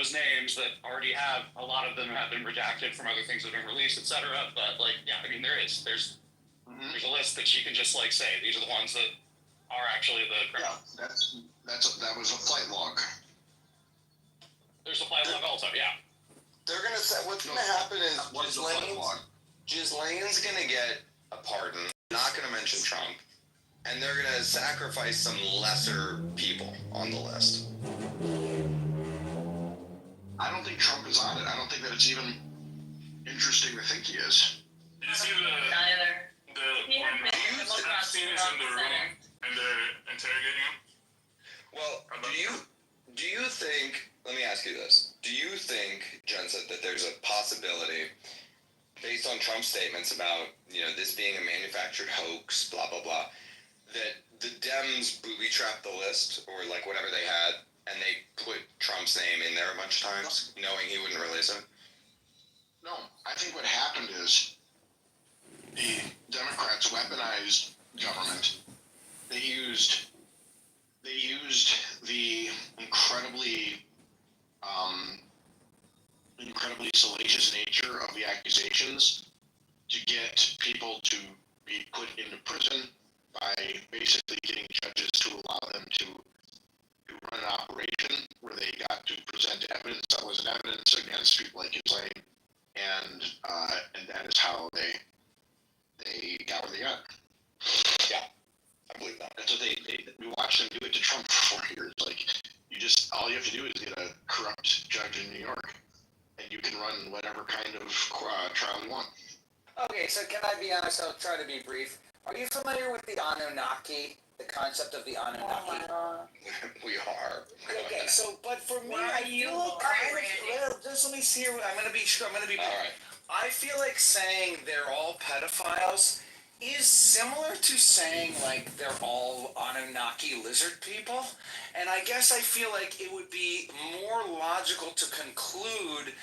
those names that already have, a lot of them have been redacted from other things that have been released, etc. But like, yeah, I mean, there's a list that she can just like say these are the ones that are actually the criminals. Yeah, that was a flight log. There's a flight log also, yeah. They're gonna say what's gonna happen is Ghislaine's gonna get a pardon. Not gonna mention Trump, and they're gonna sacrifice some lesser people on the list. I don't think Trump is on it. I don't think that it's even interesting to think he is. Did you see when Epstein is in the room and they're interrogating him? Well, do you think? Let me ask you this: do you think, Jensen, that there's a possibility, based on Trump's statements about this being a manufactured hoax, blah blah blah, that the Dems booby-trapped the list or like whatever they had, and they put Trump's name in there a bunch of times, knowing he wouldn't release it? No, I think what happened is the Democrats weaponized government. They used the incredibly salacious nature of the accusations to get people to be put into prison by basically getting judges to allow them to run an operation where they got to present evidence that wasn't evidence against people like Ghislaine, and that is how they got where they got. Yeah, I believe that. That's what we watched them do it to Trump for 4 years. Like, all you have to do is get a corrupt judge in New York, and you can run whatever kind of trial you want. Okay, so can I be honest? I'll try to be brief. Are you familiar with the Anunnaki? The concept of the Anunnaki? We are. Okay, so, but for me, I feel like just let me see here. I'm gonna be brief. All right. I feel like saying they're all pedophiles is similar to saying like they're all Anunnaki lizard people, and I guess I feel like it would be more logical to conclude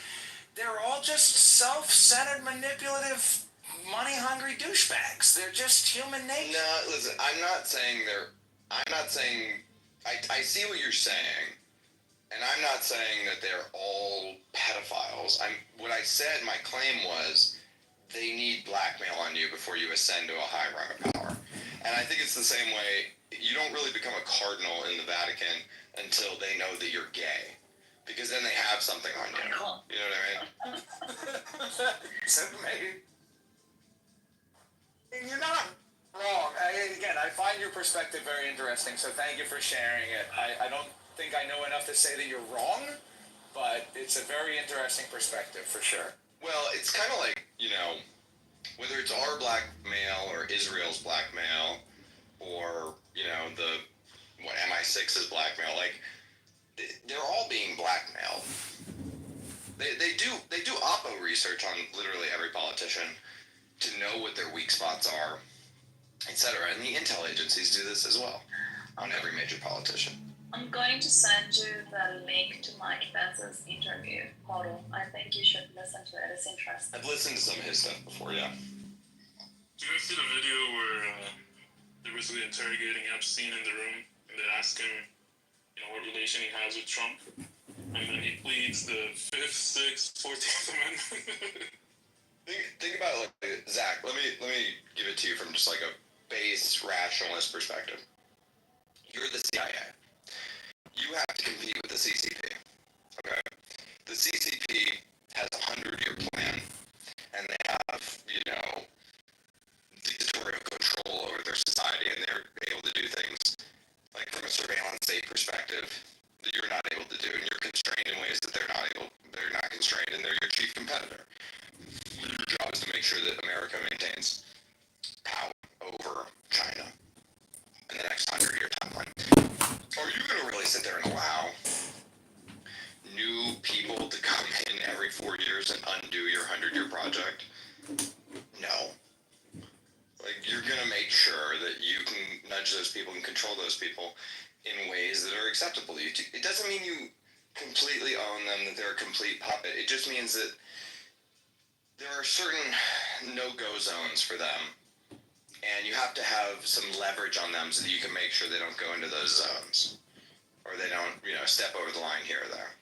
they're all just self-centered, manipulative, money-hungry douchebags. They're just human nature. No, listen, I'm not saying I see what you're saying, and I'm not saying that they're all pedophiles. What I said, my claim was, they need blackmail on you before you ascend to a high rung of power. And I think it's the same way, you don't really become a cardinal in the Vatican until they know that you're gay. Because then they have something on you. You know what I mean? So maybe. You're not wrong. I find your perspective very interesting, so thank you for sharing it. I don't think I know enough to say that you're wrong, but it's a very interesting perspective for sure. Well, it's kind of like, whether it's our blackmail or Israel's blackmail or, what MI6's blackmail, like, they're all being blackmailed. They do Oppo research on literally every politician to know what their weak spots are, etc. And the intel agencies do this as well on every major politician. I'm going to send you the link to Mike Pence's interview model. I think you should listen to it. It's interesting. I've listened to some of his stuff before, yeah. Do you guys see the video where they're basically interrogating Epstein in the room and they ask him, what relation he has with Trump? And then he pleads the 5th, 6th, 14th Amendment. Think about it like, Zach, let me give it to you from just like a base rationalist perspective. You're the CIA. You have to compete with the CCP. Okay? The CCP has a 100-year plan, and they have, dictatorial control over their society, and they're able to do things like from a surveillance state perspective that you're not able to do, and you're constrained in ways that they're not constrained, and they're your chief competitor. Your job is to make sure that America maintains power over China in the next 100-year timeline. Are you going to really sit there and allow new people to come in every 4 years and undo your 100-year project? No. Like, you're going to make sure that you can nudge those people and control those people in ways that are acceptable to you. It doesn't mean you completely own them, that they're a complete puppet. It just means that there are certain no-go zones for them, and you have to have some leverage on them so that you can make sure they don't go into those zones, or they don't, step over the line here or there.